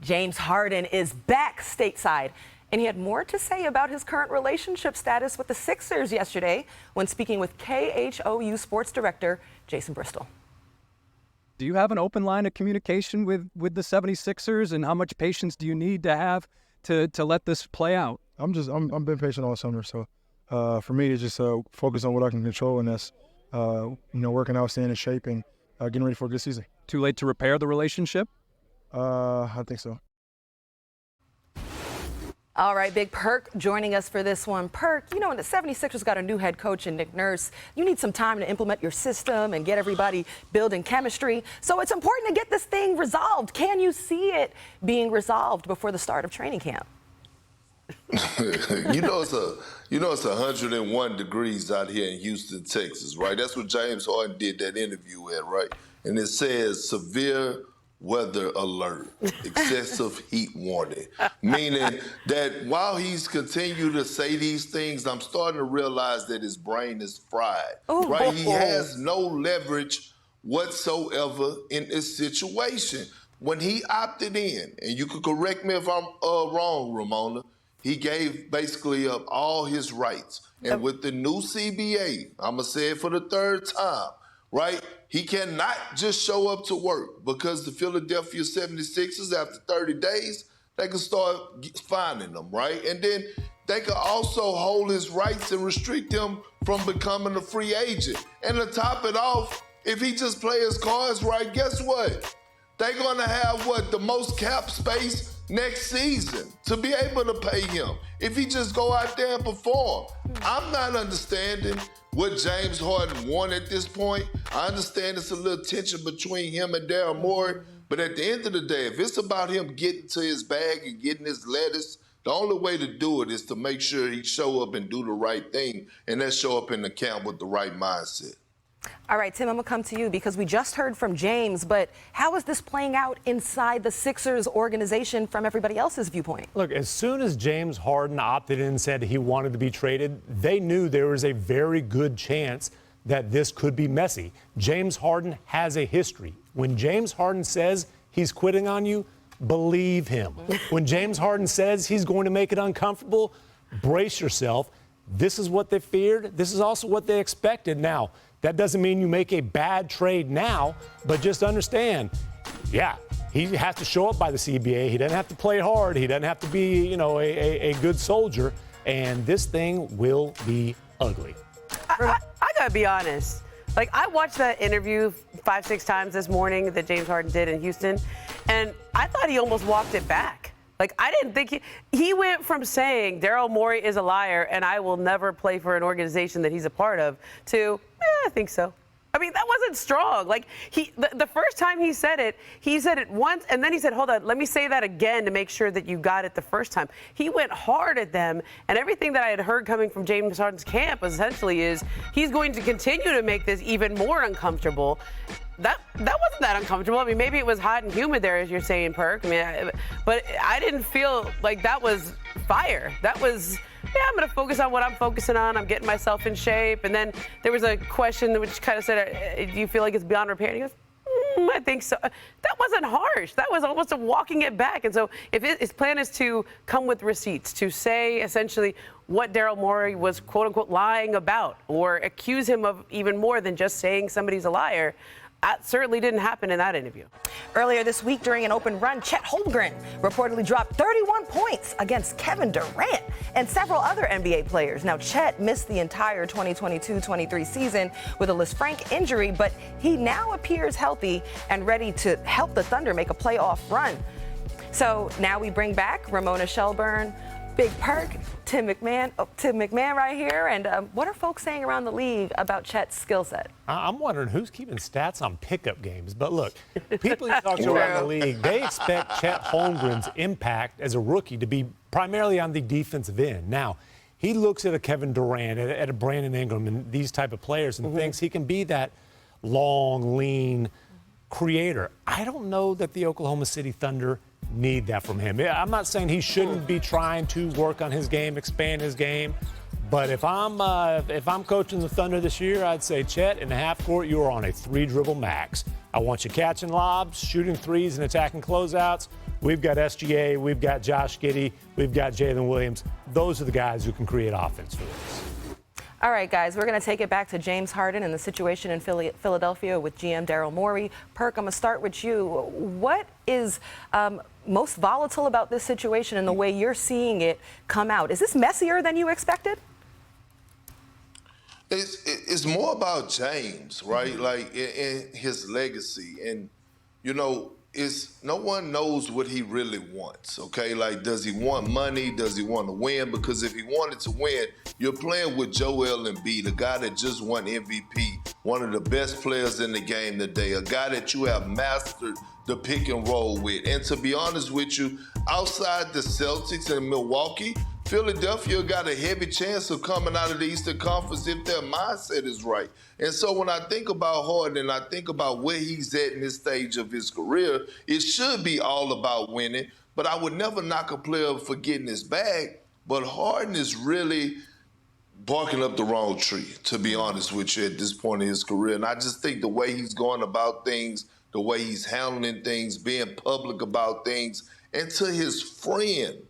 James Harden is back stateside, and he had more to say about his current relationship status with the Sixers yesterday when speaking with KHOU sports director Jason Bristol. Do you have an open line of communication with the 76ers, and how much patience do you need to have to let this play out? I'm been patient all summer, so for me it's just focus on what I can control, and that's working out, staying in shape, and getting ready for a good season. Too late to repair the relationship? I think so. All right, Big Perk joining us for this one. Perk, the 76ers got a new head coach in Nick Nurse. You need some time to implement your system and get everybody building chemistry. So it's important to get this thing resolved. Can you see it being resolved before the start of training camp? It's 101 degrees out here in Houston, Texas, right? That's what James Harden did that interview at, right? And it says severe weather alert, excessive heat warning, meaning that while he's continued to say these things, I'm starting to realize that his brain is fried, right? He has no leverage whatsoever in this situation. When he opted in, and you could correct me if I'm wrong, Ramona, he gave basically up all his rights. And with the new CBA, I'm going to say it for the third time, right? He cannot just show up to work because the Philadelphia 76ers, after 30 days, they can start finding him, right? And then they can also hold his rights and restrict him from becoming a free agent. And to top it off, if he just plays his cards right, guess what? They're going to have, the most cap space next season to be able to pay him if he just go out there and perform. I'm not understanding what James Harden wanted at this point. I understand it's a little tension between him and Daryl Morey, but at the end of the day, if it's about him getting to his bag and getting his lettuce, the only way to do it is to make sure he show up and do the right thing, and that show up in the camp with the right mindset. All right, Tim, I'm going to come to you because we just heard from James, but how is this playing out inside the Sixers organization from everybody else's viewpoint? Look, as soon as James Harden opted in and said he wanted to be traded, they knew there was a very good chance that this could be messy. James Harden has a history. When James Harden says he's quitting on you, believe him. When James Harden says he's going to make it uncomfortable, brace yourself. This is what they feared. This is also what they expected. Now, that doesn't mean you make a bad trade now, but just understand, he has to show up by the CBA. He doesn't have to play hard. He doesn't have to be, a good soldier. And this thing will be ugly. I got to be honest. I watched that interview 5-6 times this morning that James Harden did in Houston, and I thought he almost walked it back. I didn't think he went from saying Daryl Morey is a liar and I will never play for an organization that he's a part of to, I think so. I mean, that wasn't strong. The first time he said it once, and then he said, hold on, let me say that again to make sure that you got it the first time. He went hard at them, and everything that I had heard coming from James Harden's camp essentially is he's going to continue to make this even more uncomfortable. That wasn't that uncomfortable. I mean, maybe it was hot and humid there, as you're saying, Perk. But I didn't feel like that was fire. That was, I'm going to focus on what I'm focusing on. I'm getting myself in shape. And then there was a question which kind of said, do you feel like it's beyond repair? And he goes, I think so. That wasn't harsh. That was almost walking it back. And so if his plan is to come with receipts, to say essentially what Daryl Morey was, quote unquote, lying about, or accuse him of even more than just saying somebody's a liar, that certainly didn't happen in that interview. Earlier this week during an open run, Chet Holmgren reportedly dropped 31 points against Kevin Durant and several other NBA players. Now, Chet missed the entire 2022-23 season with a Lisfranc injury, but he now appears healthy and ready to help the Thunder make a playoff run. So now we bring back Ramona Shelburne, Big Perk, Tim McMahon right here. And what are folks saying around the league about Chet's skill set? I'm wondering who's keeping stats on pickup games. But look, people you talk to around the league, they expect Chet Holmgren's impact as a rookie to be primarily on the defensive end. Now, he looks at a Kevin Durant, at a Brandon Ingram, and these type of players and thinks he can be that long, lean creator. I don't know that the Oklahoma City Thunder need that from him. I'm not saying he shouldn't be trying to work on his game, expand his game, but if I'm coaching the Thunder this year, I'd say, Chet, in the half court, you are on a 3-dribble max. I want you catching lobs, shooting threes, and attacking closeouts. We've got SGA, we've got Josh Giddey, we've got Jalen Williams. Those are the guys who can create offense for us. All right, guys, we're going to take it back to James Harden and the situation in Philadelphia with GM Daryl Morey. Perk, I'm going to start with you. What is most volatile about this situation and the way you're seeing it come out? Is this messier than you expected? It's more about James, right? Like in his legacy. And, you know, no one knows what he really wants, okay? Like, does he want money? Does he want to win? Because if he wanted to win, you're playing with Joel Embiid, a guy that just won MVP, one of the best players in the game today, a guy that you have mastered the pick and roll with. And to be honest with you, outside the Celtics and Milwaukee, Philadelphia got a heavy chance of coming out of the Eastern Conference if their mindset is right. And so when I think about Harden and I think about where he's at in this stage of his career, it should be all about winning. But I would never knock a player for getting his bag. But Harden is really barking up the wrong tree, to be honest with you, at this point in his career. And I just think the way he's going about things, the way he's handling things, being public about things, and to his friend,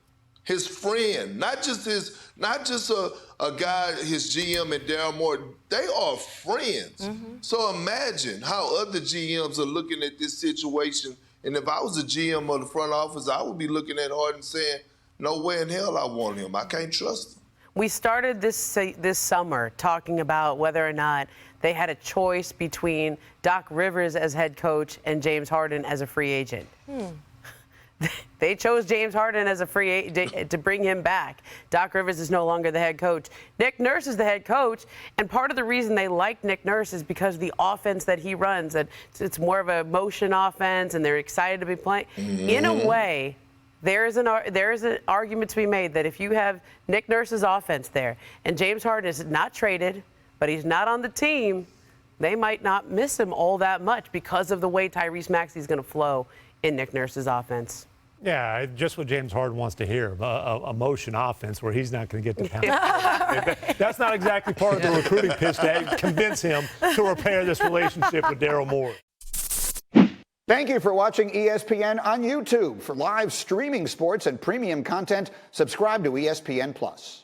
not just a guy, his GM and Daryl Morey, they are friends. Mm-hmm. So imagine how other GMs are looking at this situation. And if I was a GM of the front office, I would be looking at Harden saying, no way in hell I want him. I can't trust him. We started this summer talking about whether or not they had a choice between Doc Rivers as head coach and James Harden as a free agent. They chose James Harden as a free agent to bring him back. Doc Rivers is no longer the head coach. Nick Nurse is the head coach, and part of the reason they like Nick Nurse is because of the offense that he runs. That it's more of a motion offense, and they're excited to be playing. Mm-hmm. In a way, there is an argument to be made that if you have Nick Nurse's offense there, and James Harden is not traded, but he's not on the team, they might not miss him all that much because of the way Tyrese Maxey is going to flow in Nick Nurse's offense. Yeah, just what James Harden wants to hear, a motion offense where he's not going to get the pound. That's not exactly part of the recruiting pitch to convince him to repair this relationship with Daryl Morey. Thank you for watching ESPN on YouTube. For live streaming sports and premium content, subscribe to ESPN+.